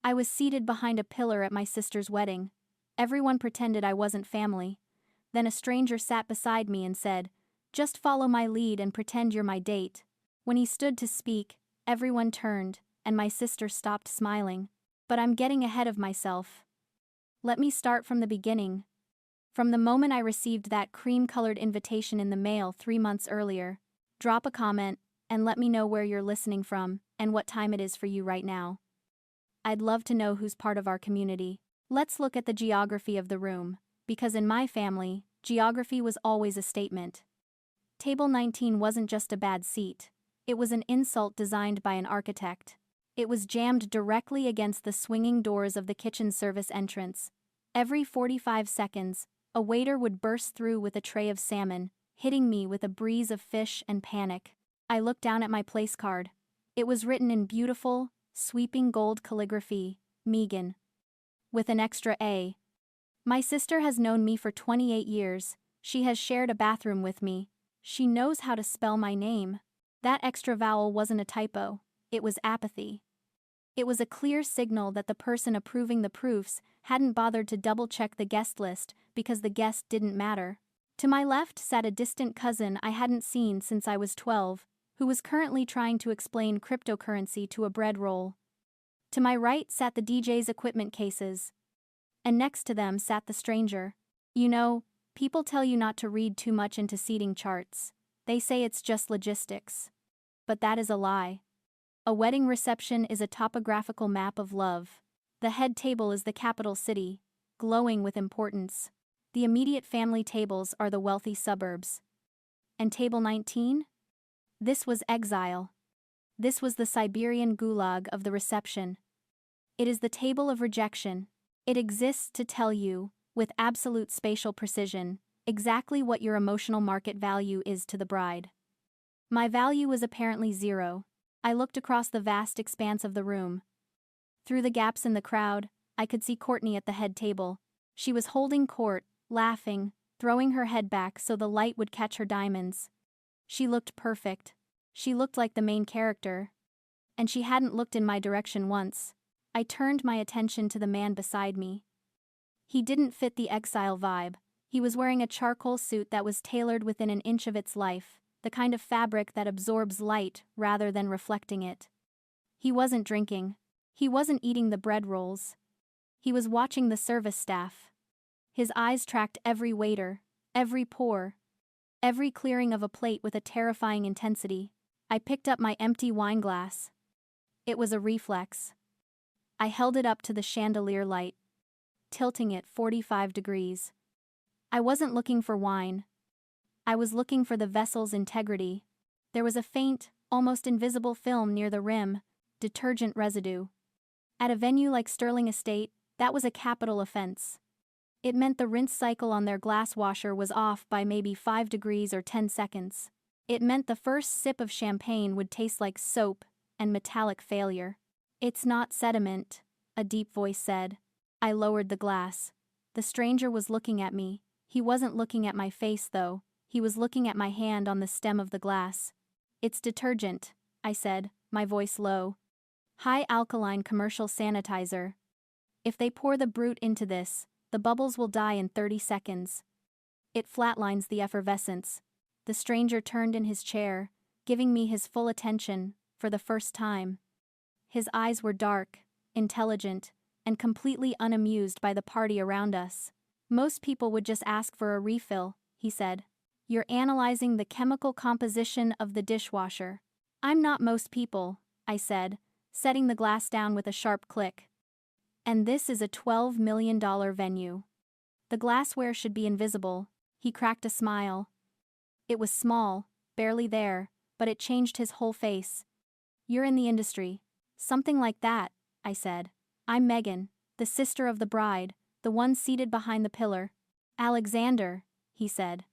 I was seated behind a pillar at my sister's wedding. Everyone pretended I wasn't family. Then a stranger sat beside me and said, "Just follow my lead and pretend you're my date." When he stood to speak, everyone turned, and my sister stopped smiling. But I'm getting ahead of myself. Let me start from the beginning. From the moment I received that cream-colored invitation in the mail 3 months earlier. Drop a comment, and let me know where you're listening from, and what time it is for you right now. I'd love to know who's part of our community. Let's look at the geography of the room, because in my family, geography was always a statement. Table 19 wasn't just a bad seat. It was an insult designed by an architect. It was jammed directly against the swinging doors of the kitchen service entrance. Every 45 seconds, a waiter would burst through with a tray of salmon, hitting me with a breeze of fish and panic. I looked down at my place card. It was written in beautiful, sweeping gold calligraphy, Megan. With an extra A. My sister has known me for 28 years. She has shared a bathroom with me. She knows how to spell my name. That extra vowel wasn't a typo. It was apathy. It was a clear signal that the person approving the proofs hadn't bothered to double-check the guest list because the guest didn't matter. To my left sat a distant cousin I hadn't seen since I was 12, who was currently trying to explain cryptocurrency to a bread roll. To my right sat the DJ's equipment cases. And next to them sat the stranger. You know, people tell you not to read too much into seating charts. They say it's just logistics. But that is a lie. A wedding reception is a topographical map of love. The head table is the capital city, glowing with importance. The immediate family tables are the wealthy suburbs. And table 19? This was exile. This was the Siberian gulag of the reception. It is the table of rejection. It exists to tell you, with absolute spatial precision, exactly what your emotional market value is to the bride. My value was apparently 0. I looked across the vast expanse of the room. Through the gaps in the crowd, I could see Courtney at the head table. She was holding court, laughing, throwing her head back so the light would catch her diamonds. She looked perfect. She looked like the main character. And she hadn't looked in my direction once. I turned my attention to the man beside me. He didn't fit the exile vibe. He was wearing a charcoal suit that was tailored within an inch of its life, the kind of fabric that absorbs light rather than reflecting it. He wasn't drinking. He wasn't eating the bread rolls. He was watching the service staff. His eyes tracked every waiter, every pour, every clearing of a plate with a terrifying intensity. I picked up my empty wine glass. It was a reflex. I held it up to the chandelier light, tilting it 45 degrees. I wasn't looking for wine. I was looking for the vessel's integrity. There was a faint, almost invisible film near the rim, detergent residue. At a venue like Sterling Estate, that was a capital offense. It meant the rinse cycle on their glass washer was off by maybe 5 degrees or 10 seconds. It meant the first sip of champagne would taste like soap and metallic failure. "It's not sediment," a deep voice said. I lowered the glass. The stranger was looking at me. He wasn't looking at my face, though. He was looking at my hand on the stem of the glass. "It's detergent," I said, my voice low. "High alkaline commercial sanitizer. If they pour the brute into this, the bubbles will die in 30 seconds. It flatlines the effervescence." The stranger turned in his chair, giving me his full attention, for the first time. His eyes were dark, intelligent, and completely unamused by the party around us. "Most people would just ask for a refill," he said. "You're analyzing the chemical composition of the dishwasher." "I'm not most people," I said, setting the glass down with a sharp click. "And this is a $12 million venue. The glassware should be invisible." He cracked a smile. It was small, barely there, but it changed his whole face. "You're in the industry." "Something like that," I said. "I'm Megan, the sister of the bride, the one seated behind the pillar." "Alexander," he said.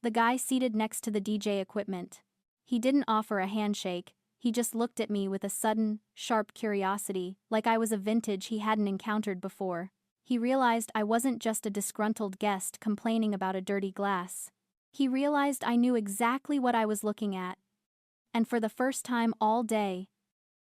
The guy seated next to the DJ equipment. He didn't offer a handshake. He just looked at me with a sudden, sharp curiosity, like I was a vintage he hadn't encountered before. He realized I wasn't just a disgruntled guest complaining about a dirty glass. He realized I knew exactly what I was looking at. And for the first time all day,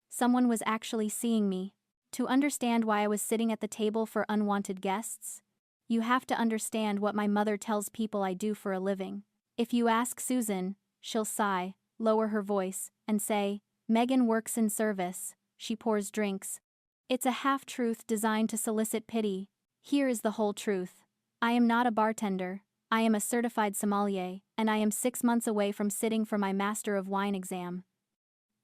someone was actually seeing me. To understand why I was sitting at the table for unwanted guests, you have to understand what my mother tells people I do for a living. If you ask Susan, she'll sigh, lower her voice, and say, "Megan works in service, she pours drinks." It's a half-truth designed to solicit pity. Here is the whole truth. I am not a bartender, I am a certified sommelier, and I am 6 months away from sitting for my Master of Wine exam.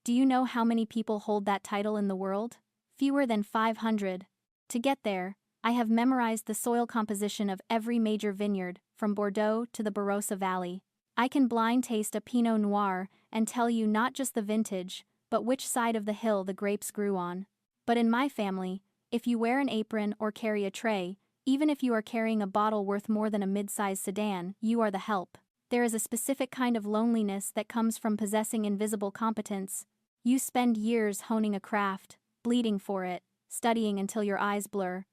Do you know how many people hold that title in the world? Fewer than 500. To get there, I have memorized the soil composition of every major vineyard, from Bordeaux to the Barossa Valley. I can blind taste a Pinot Noir and tell you not just the vintage, but which side of the hill the grapes grew on. But in my family, if you wear an apron or carry a tray, even if you are carrying a bottle worth more than a mid-sized sedan, you are the help. There is a specific kind of loneliness that comes from possessing invisible competence. You spend years honing a craft, bleeding for it, studying until your eyes blur,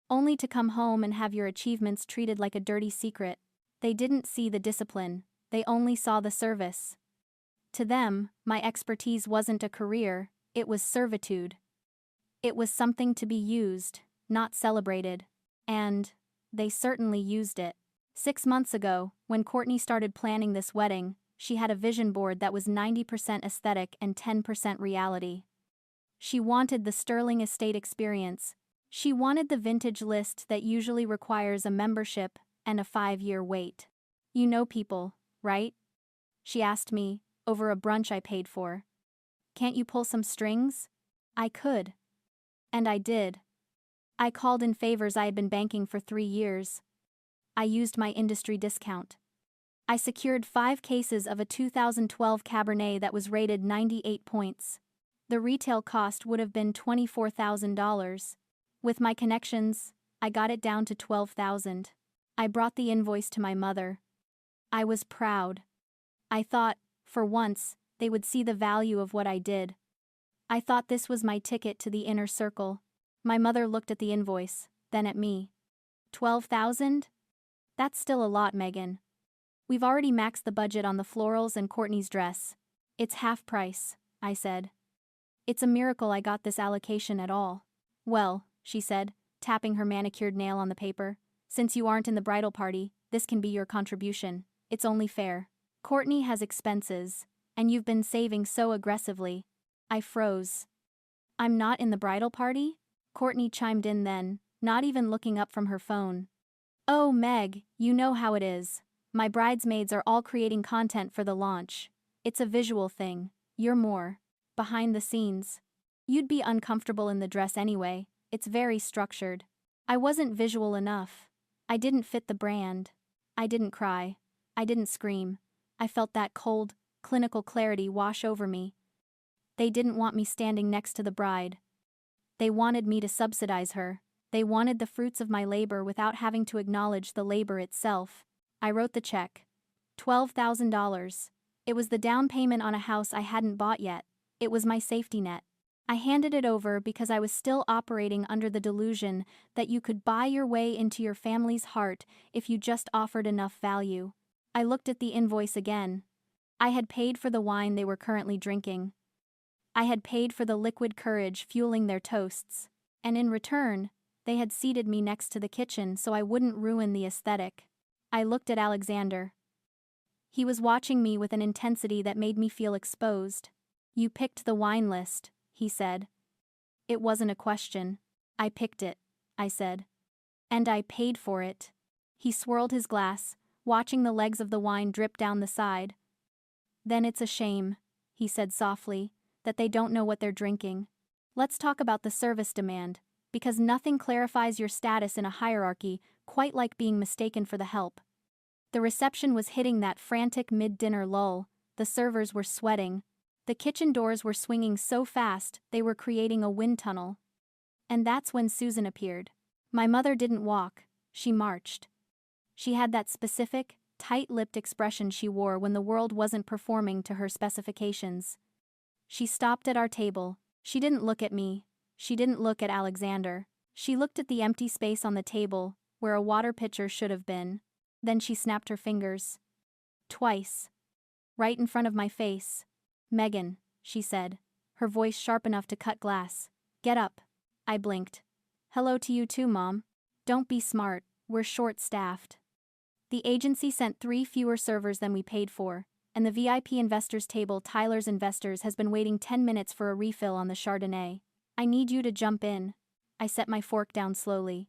only to come home and have your achievements treated like a dirty secret. They didn't see the discipline, they only saw the service. To them, my expertise wasn't a career, it was servitude. It was something to be used, not celebrated. And they certainly used it. 6 months ago, when Courtney started planning this wedding, she had a vision board that was 90% aesthetic and 10% reality. She wanted the Sterling Estate experience. She wanted the vintage list that usually requires a membership and a 5-year wait. You know people, right? She asked me, over a brunch I paid for. Can't you pull some strings? I could. And I did. I called in favors I had been banking for 3 years. I used my industry discount. I secured 5 cases of a 2012 Cabernet that was rated 98 points. The retail cost would have been $24,000. With my connections, I got it down to $12,000. I brought the invoice to my mother. I was proud. I thought, for once, they would see the value of what I did. I thought this was my ticket to the inner circle. My mother looked at the invoice, then at me. 12,000? That's still a lot, Megan. We've already maxed the budget on the florals and Courtney's dress. It's half price, I said. It's a miracle I got this allocation at all. Well, she said, tapping her manicured nail on the paper, since you aren't in the bridal party, this can be your contribution. It's only fair. Courtney has expenses, and you've been saving so aggressively. I froze. I'm not in the bridal party? Courtney chimed in then, not even looking up from her phone. Oh, Meg, you know how it is. My bridesmaids are all creating content for the launch. It's a visual thing. You're more behind the scenes. You'd be uncomfortable in the dress anyway. It's very structured. I wasn't visual enough. I didn't fit the brand. I didn't cry. I didn't scream. I felt that cold, clinical clarity wash over me. They didn't want me standing next to the bride. They wanted me to subsidize her. They wanted the fruits of my labor without having to acknowledge the labor itself. I wrote the check. $12,000. It was the down payment on a house I hadn't bought yet. It was my safety net. I handed it over because I was still operating under the delusion that you could buy your way into your family's heart if you just offered enough value. I looked at the invoice again. I had paid for the wine they were currently drinking. I had paid for the liquid courage fueling their toasts. And in return, they had seated me next to the kitchen so I wouldn't ruin the aesthetic. I looked at Alexander. He was watching me with an intensity that made me feel exposed. You picked the wine list, he said. It wasn't a question. I picked it, I said. And I paid for it. He swirled his glass, watching the legs of the wine drip down the side. Then it's a shame, he said softly, that they don't know what they're drinking. Let's talk about the service demand, because nothing clarifies your status in a hierarchy quite like being mistaken for the help. The reception was hitting that frantic mid-dinner lull. The servers were sweating. The kitchen doors were swinging so fast they were creating a wind tunnel. And that's when Susan appeared. My mother didn't walk, she marched. She had that specific, tight-lipped expression she wore when the world wasn't performing to her specifications. She stopped at our table. She didn't look at me. She didn't look at Alexander. She looked at the empty space on the table, where a water pitcher should have been. Then she snapped her fingers. Twice. Right in front of my face. Megan, she said, her voice sharp enough to cut glass. Get up. I blinked. Hello to you too, Mom. Don't be smart, we're short-staffed. The agency sent 3 fewer servers than we paid for, and the VIP investors table Tyler's Investors has been waiting 10 minutes for a refill on the Chardonnay. I need you to jump in. I set my fork down slowly.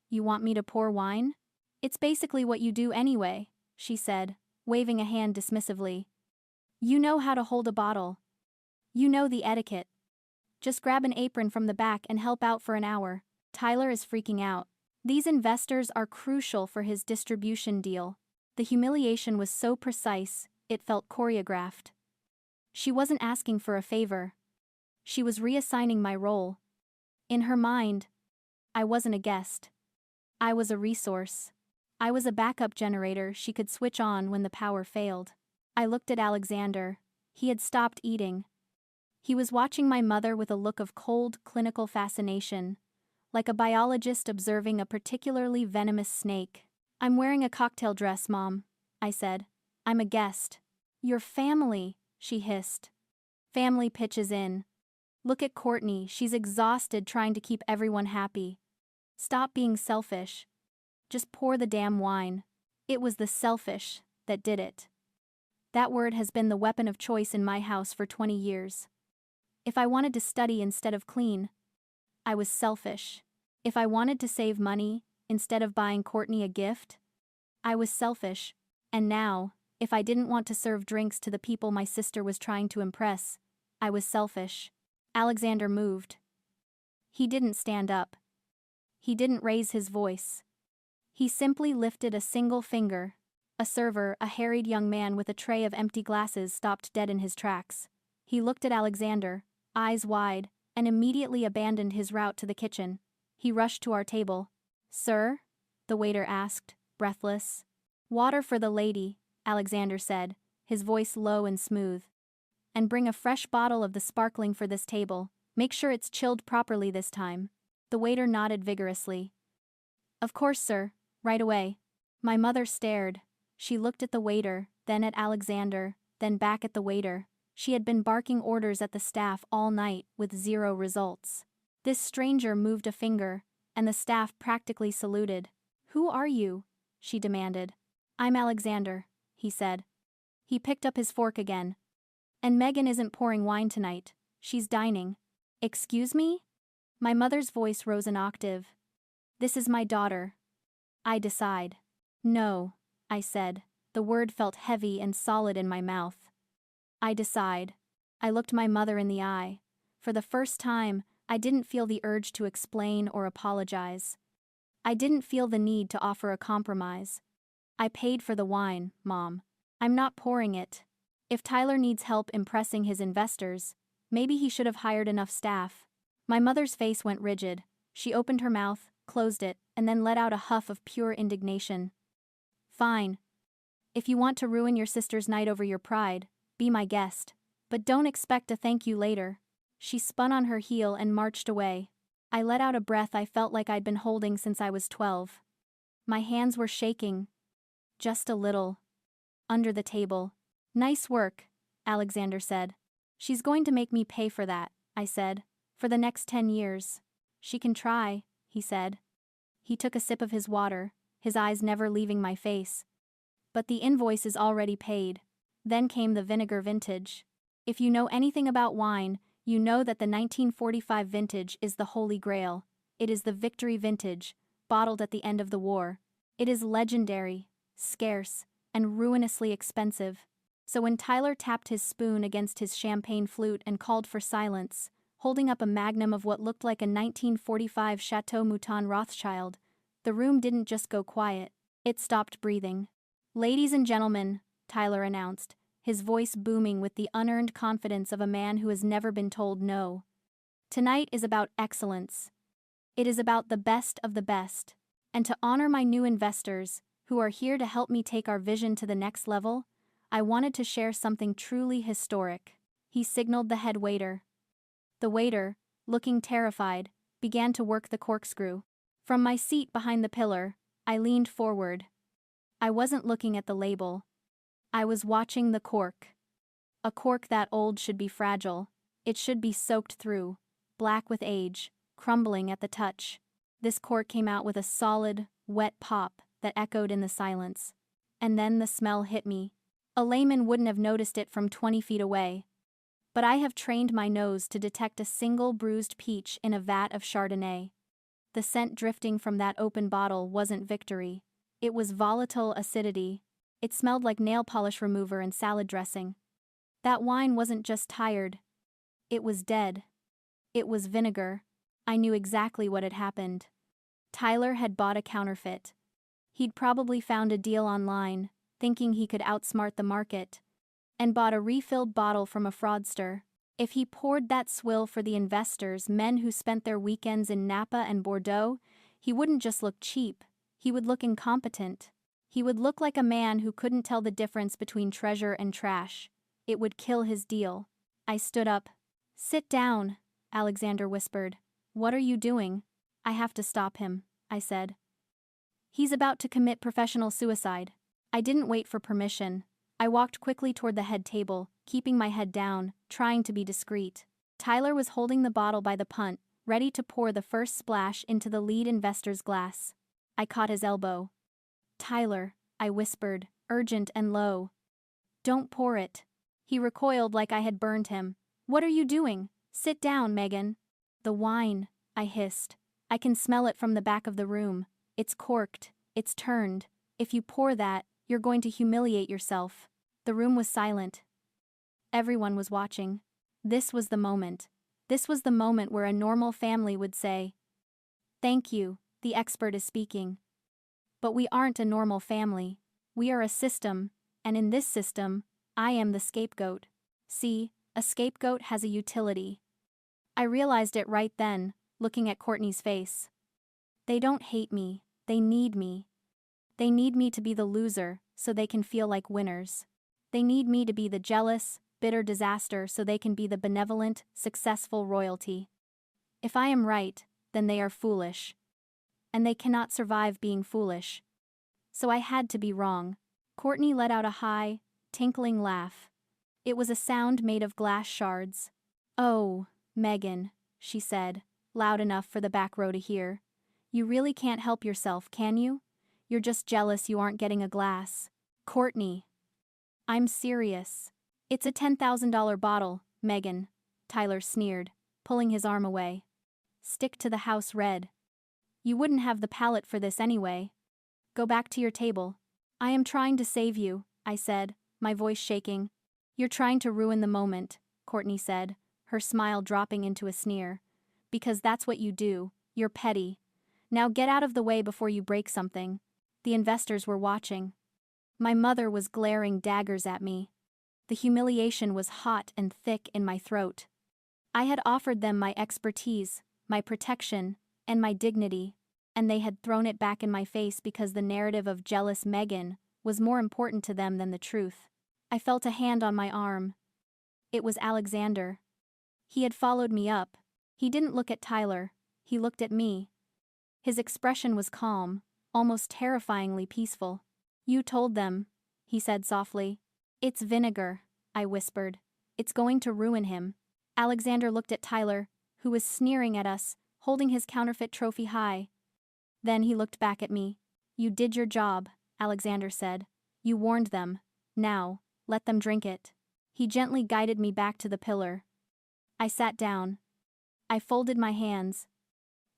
You want me to pour wine? It's basically what you do anyway, she said, waving a hand dismissively. You know how to hold a bottle. You know the etiquette. Just grab an apron from the back and help out for an hour. Tyler is freaking out. These investors are crucial for his distribution deal. The humiliation was so precise, it felt choreographed. She wasn't asking for a favor. She was reassigning my role. In her mind, I wasn't a guest. I was a resource. I was a backup generator she could switch on when the power failed. I looked at Alexander. He had stopped eating. He was watching my mother with a look of cold, clinical fascination, like a biologist observing a particularly venomous snake. I'm wearing a cocktail dress, Mom, I said. I'm a guest. Your family, she hissed. Family pitches in. Look at Courtney, she's exhausted trying to keep everyone happy. Stop being selfish. Just pour the damn wine. It was the selfish that did it. That word has been the weapon of choice in my house for 20 years. If I wanted to study instead of clean, I was selfish. If I wanted to save money instead of buying Courtney a gift, I was selfish. And now, if I didn't want to serve drinks to the people my sister was trying to impress, I was selfish. Alexander moved. He didn't stand up. He didn't raise his voice. He simply lifted a single finger. A server, a harried young man with a tray of empty glasses, stopped dead in his tracks. He looked at Alexander, eyes wide, and immediately abandoned his route to the kitchen. He rushed to our table. Sir? The waiter asked, breathless. Water for the lady, Alexander said, his voice low and smooth. And bring a fresh bottle of the sparkling for this table. Make sure it's chilled properly this time. The waiter nodded vigorously. Of course, sir, right away. My mother stared. She looked at the waiter, then at Alexander, then back at the waiter. She had been barking orders at the staff all night with 0 results. This stranger moved a finger, and the staff practically saluted. Who are you? She demanded. I'm Alexander, he said. He picked up his fork again. And Megan isn't pouring wine tonight. She's dining. Excuse me? My mother's voice rose an octave. This is my daughter. I decide. No, I said. The word felt heavy and solid in my mouth. I decide. I looked my mother in the eye. For the first time, I didn't feel the urge to explain or apologize. I didn't feel the need to offer a compromise. I paid for the wine, Mom. I'm not pouring it. If Tyler needs help impressing his investors, maybe he should have hired enough staff. My mother's face went rigid. She opened her mouth, closed it, and then let out a huff of pure indignation. Fine. If you want to ruin your sister's night over your pride, be my guest. But don't expect a thank you later. She spun on her heel and marched away. I let out a breath I felt like I'd been holding since I was 12. My hands were shaking. Just a little. Under the table. Nice work, Alexander said. She's going to make me pay for that, I said. For the next 10 years. She can try, he said. He took a sip of his water, his eyes never leaving my face. But the invoice is already paid. Then came the vinegar vintage. If you know anything about wine, you know that the 1945 vintage is the holy grail. It is the victory vintage, bottled at the end of the war. It is legendary, scarce, and ruinously expensive. So when Tyler tapped his spoon against his champagne flute and called for silence, holding up a magnum of what looked like a 1945 Chateau Mouton Rothschild, the room didn't just go quiet, it stopped breathing. Ladies and gentlemen, Tyler announced, his voice booming with the unearned confidence of a man who has never been told no. Tonight is about excellence. It is about the best of the best. And to honor my new investors, who are here to help me take our vision to the next level, I wanted to share something truly historic. He signaled the head waiter. The waiter, looking terrified, began to work the corkscrew. From my seat behind the pillar, I leaned forward. I wasn't looking at the label. I was watching the cork. A cork that old should be fragile. It should be soaked through, black with age, crumbling at the touch. This cork came out with a solid, wet pop that echoed in the silence. And then the smell hit me. A layman wouldn't have noticed it from 20 feet away. But I have trained my nose to detect a single bruised peach in a vat of Chardonnay. The scent drifting from that open bottle wasn't victory. It was volatile acidity. It smelled like nail polish remover and salad dressing. That wine wasn't just tired. It was dead. It was vinegar. I knew exactly what had happened. Tyler had bought a counterfeit. He'd probably found a deal online, thinking he could outsmart the market, and bought a refilled bottle from a fraudster. If he poured that swill for the investors, men who spent their weekends in Napa and Bordeaux, he wouldn't just look cheap, he would look incompetent. He would look like a man who couldn't tell the difference between treasure and trash. It would kill his deal. I stood up. "Sit down," Alexander whispered. "What are you doing?" "I have to stop him," I said. "He's about to commit professional suicide." I didn't wait for permission. I walked quickly toward the head table, keeping my head down, trying to be discreet. Tyler was holding the bottle by the punt, ready to pour the first splash into the lead investor's glass. I caught his elbow. "Tyler," I whispered, urgent and low. "Don't pour it." He recoiled like I had burned him. "What are you doing? Sit down, Megan." "The wine," I hissed. "I can smell it from the back of the room. It's corked. It's turned. If you pour that, you're going to humiliate yourself." The room was silent. Everyone was watching. This was the moment. This was the moment where a normal family would say, "Thank you, the expert is speaking." But we aren't a normal family. We are a system, and in this system, I am the scapegoat. See, a scapegoat has a utility. I realized it right then, looking at Courtney's face. They don't hate me, they need me. They need me to be the loser, so they can feel like winners. They need me to be the jealous, bitter disaster so they can be the benevolent, successful royalty. If I am right, then they are foolish. And they cannot survive being foolish. So I had to be wrong. Courtney let out a high, tinkling laugh. It was a sound made of glass shards. "Oh, Megan," she said, loud enough for the back row to hear. "You really can't help yourself, can you? You're just jealous you aren't getting a glass." "Courtney." "I'm serious. It's a $10,000 bottle, Megan," Tyler sneered, pulling his arm away. "Stick to the house red. You wouldn't have the palate for this anyway. Go back to your table." "I am trying to save you," I said, my voice shaking. "You're trying to ruin the moment," Courtney said, her smile dropping into a sneer. "Because that's what you do, you're petty. Now get out of the way before you break something." The investors were watching. My mother was glaring daggers at me. The humiliation was hot and thick in my throat. I had offered them my expertise, my protection, and my dignity, and they had thrown it back in my face because the narrative of jealous Megan was more important to them than the truth. I felt a hand on my arm. It was Alexander. He had followed me up. He didn't look at Tyler, he looked at me. His expression was calm, almost terrifyingly peaceful. "You told them," he said softly. "It's vinegar," I whispered. "It's going to ruin him." Alexander looked at Tyler, who was sneering at us, holding his counterfeit trophy high. Then he looked back at me. "You did your job," Alexander said. "You warned them. Now, let them drink it." He gently guided me back to the pillar. I sat down. I folded my hands.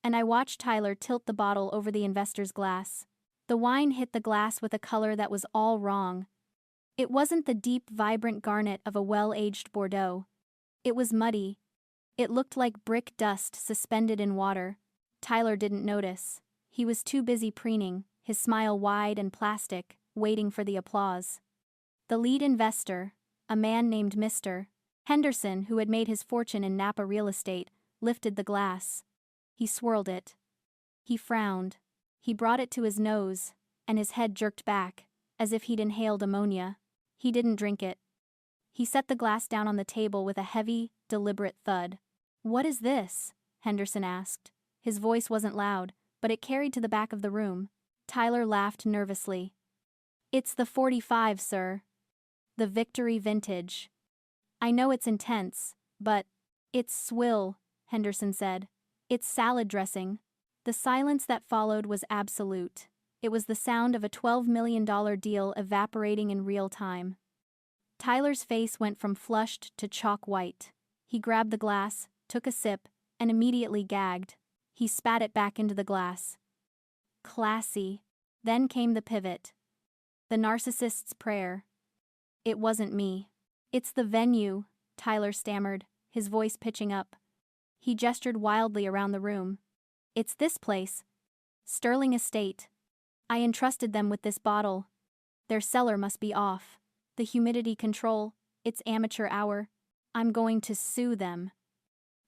And I watched Tyler tilt the bottle over the investor's glass. The wine hit the glass with a color that was all wrong. It wasn't the deep, vibrant garnet of a well-aged Bordeaux. It was muddy. It looked like brick dust suspended in water. Tyler didn't notice. He was too busy preening, his smile wide and plastic, waiting for the applause. The lead investor, a man named Mr. Henderson, who had made his fortune in Napa real estate, lifted the glass. He swirled it. He frowned. He brought it to his nose, and his head jerked back, as if he'd inhaled ammonia. He didn't drink it. He set the glass down on the table with a heavy, deliberate thud. "What is this?" Henderson asked. His voice wasn't loud, but it carried to the back of the room. Tyler laughed nervously. "It's the 45, sir. The Victory vintage. I know it's intense, but..." "It's swill," Henderson said. It's salad dressing. The silence that followed was absolute. It was the sound of a $12 million deal evaporating in real time. Tyler's face went from flushed to chalk white. He grabbed the glass, took a sip, and immediately gagged. He spat it back into the glass. Classy. Then came the pivot. The narcissist's prayer. It wasn't me. It's the venue, Tyler stammered, his voice pitching up. He gestured wildly around the room. It's this place. Sterling Estate. I entrusted them with this bottle. Their cellar must be off. The humidity control, it's amateur hour. I'm going to sue them.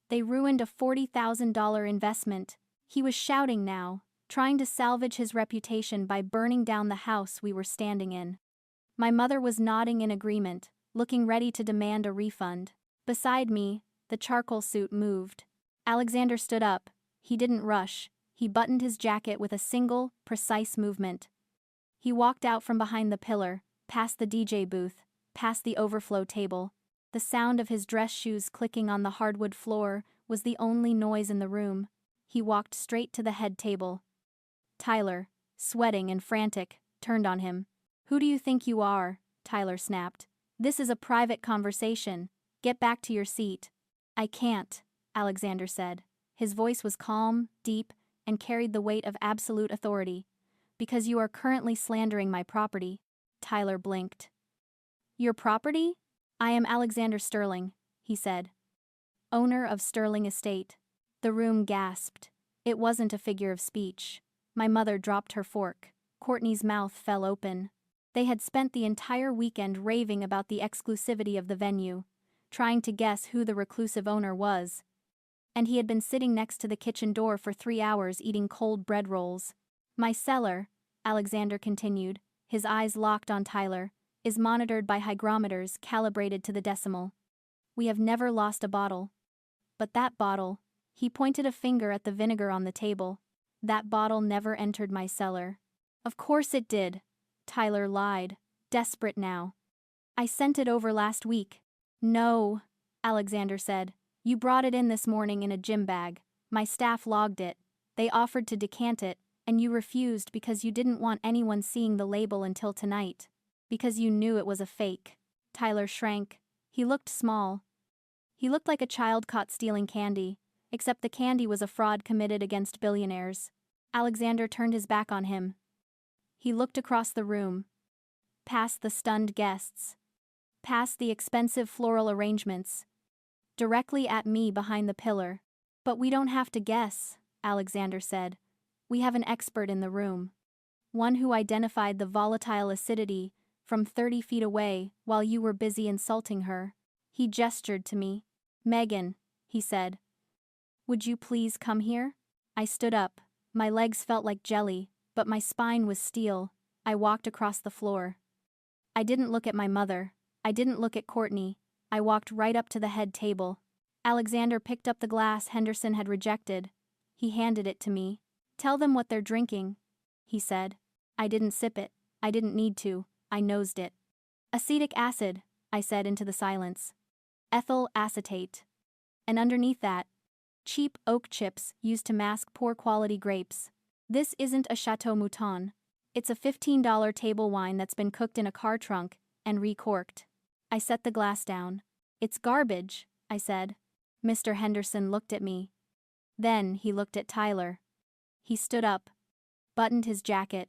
They ruined a $40,000 investment. He was shouting now, trying to salvage his reputation by burning down the house we were standing in. My mother was nodding in agreement, looking ready to demand a refund. Beside me, the charcoal suit moved. Alexander stood up. He didn't rush. He buttoned his jacket with a single, precise movement. He walked out from behind the pillar, past the DJ booth, past the overflow table. The sound of his dress shoes clicking on the hardwood floor was the only noise in the room. He walked straight to the head table. Tyler, sweating and frantic, turned on him. Who do you think you are? Tyler snapped. This is a private conversation. Get back to your seat. I can't, Alexander said. His voice was calm, deep, and carried the weight of absolute authority. Because you are currently slandering my property. Tyler blinked. Your property? I am Alexander Sterling, he said. Owner of Sterling Estate. The room gasped. It wasn't a figure of speech. My mother dropped her fork. Courtney's mouth fell open. They had spent the entire weekend raving about the exclusivity of the venue, trying to guess who the reclusive owner was. And he had been sitting next to the kitchen door for 3 hours eating cold bread rolls. My cellar, Alexander continued, his eyes locked on Tyler, is monitored by hygrometers calibrated to the decimal. We have never lost a bottle. But that bottle, he pointed a finger at the vinegar on the table, that bottle never entered my cellar. Of course it did, Tyler lied, desperate now. I sent it over last week. No, Alexander said. You brought it in this morning in a gym bag. My staff logged it. They offered to decant it, and you refused because you didn't want anyone seeing the label until tonight. Because you knew it was a fake. Tyler shrank. He looked small. He looked like a child caught stealing candy, except the candy was a fraud committed against billionaires. Alexander turned his back on him. He looked across the room. Past the stunned guests. Past the expensive floral arrangements. Directly at me behind the pillar. But we don't have to guess, Alexander said. We have an expert in the room. One who identified the volatile acidity from 30 feet away while you were busy insulting her. He gestured to me. Megan, he said. Would you please come here? I stood up. My legs felt like jelly, but my spine was steel. I walked across the floor. I didn't look at my mother. I didn't look at Courtney. I walked right up to the head table. Alexander picked up the glass Henderson had rejected. He handed it to me. Tell them what they're drinking, he said. I didn't sip it. I didn't need to. I nosed it. Acetic acid, I said into the silence. Ethyl acetate. And underneath that, cheap oak chips used to mask poor quality grapes. This isn't a Chateau Mouton. It's a $15 table wine that's been cooked in a car trunk and recorked. I set the glass down. It's garbage, I said. Mr. Henderson looked at me. Then he looked at Tyler. He stood up, buttoned his jacket,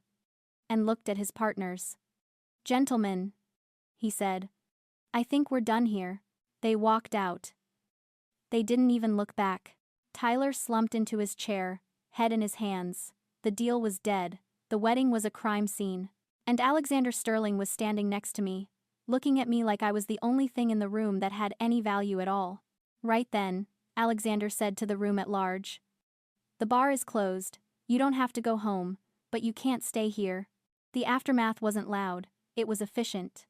and looked at his partners. Gentlemen, he said. I think we're done here. They walked out. They didn't even look back. Tyler slumped into his chair, head in his hands. The deal was dead. The wedding was a crime scene. And Alexander Sterling was standing next to me, looking at me like I was the only thing in the room that had any value at all. Right then, Alexander said to the room at large. The bar is closed. You don't have to go home, but you can't stay here. The aftermath wasn't loud. It was efficient.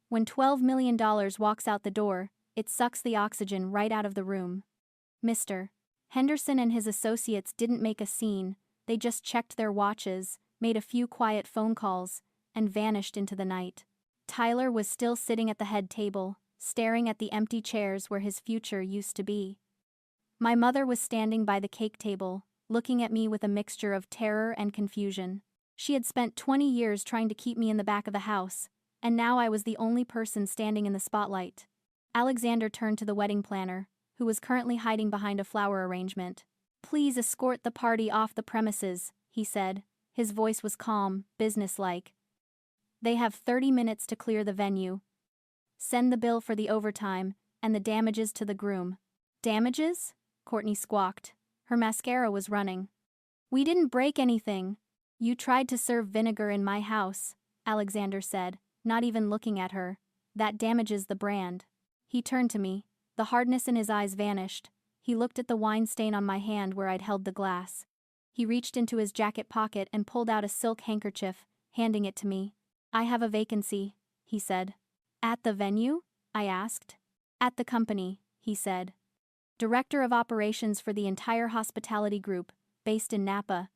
When $12 million walks out the door, it sucks the oxygen right out of the room. Mr. Henderson and his associates didn't make a scene. They just checked their watches, made a few quiet phone calls, and vanished into the night. Tyler was still sitting at the head table, staring at the empty chairs where his future used to be. My mother was standing by the cake table, looking at me with a mixture of terror and confusion. She had spent 20 years trying to keep me in the back of the house, and now I was the only person standing in the spotlight. Alexander turned to the wedding planner, who was currently hiding behind a flower arrangement. "Please escort the party off the premises," he said. His voice was calm, businesslike. "They have 30 minutes to clear the venue. Send the bill for the overtime and the damages to the groom." "Damages?" Courtney squawked. Her mascara was running. "We didn't break anything." "You tried to serve vinegar in my house," Alexander said, not even looking at her. "That damages the brand." He turned to me. The hardness in his eyes vanished. He looked at the wine stain on my hand where I'd held the glass. He reached into his jacket pocket and pulled out a silk handkerchief, handing it to me. "I have a vacancy," he said. "At the venue?" I asked. "At the company," he said. "Director of operations for the entire hospitality group, based in Napa.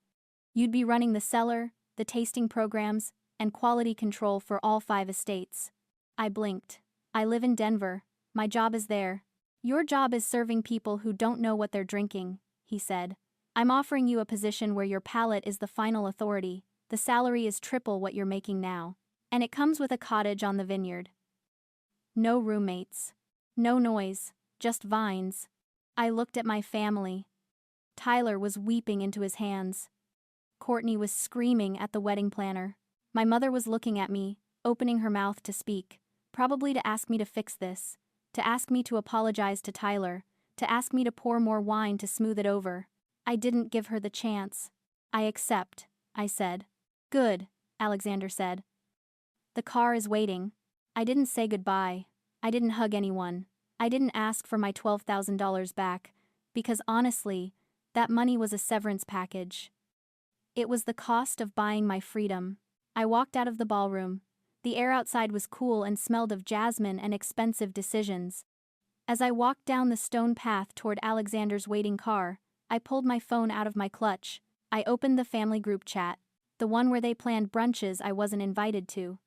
You'd be running the cellar, the tasting programs, and quality control for all 5 estates." I blinked. "I live in Denver. My job is there." "Your job is serving people who don't know what they're drinking," he said. "I'm offering you a position where your palate is the final authority. The salary is triple what you're making now. And it comes with a cottage on the vineyard. No roommates. No noise, just vines." I looked at my family. Tyler was weeping into his hands. Courtney was screaming at the wedding planner. My mother was looking at me, opening her mouth to speak, probably to ask me to fix this, to ask me to apologize to Tyler, to ask me to pour more wine to smooth it over. I didn't give her the chance. "I accept," I said. "Good," Alexander said. "The car is waiting." I didn't say goodbye. I didn't hug anyone. I didn't ask for my $12,000 back, because honestly, that money was a severance package. It was the cost of buying my freedom. I walked out of the ballroom. The air outside was cool and smelled of jasmine and expensive decisions. As I walked down the stone path toward Alexander's waiting car, I pulled my phone out of my clutch. I opened the family group chat, the one where they planned brunches I wasn't invited to.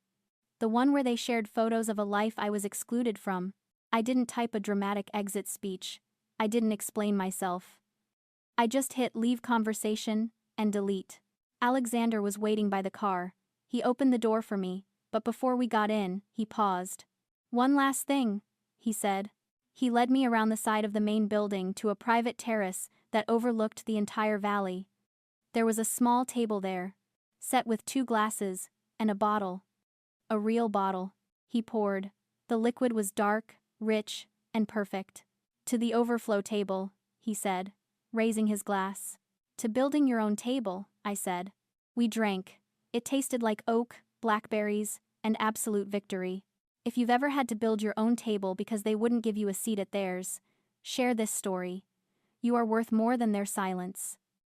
The one where they shared photos of a life I was excluded from. I didn't type a dramatic exit speech. I didn't explain myself. I just hit leave conversation and delete. Alexander was waiting by the car. He opened the door for me, but before we got in, he paused. "One last thing," he said. He led me around the side of the main building to a private terrace that overlooked the entire valley. There was a small table there, set with 2 glasses and a bottle. A real bottle. He poured. The liquid was dark, rich, and perfect. "To the overflow table," he said, raising his glass. "To building your own table," I said. We drank. It tasted like oak, blackberries, and absolute victory. If you've ever had to build your own table because they wouldn't give you a seat at theirs, share this story. You are worth more than their silence.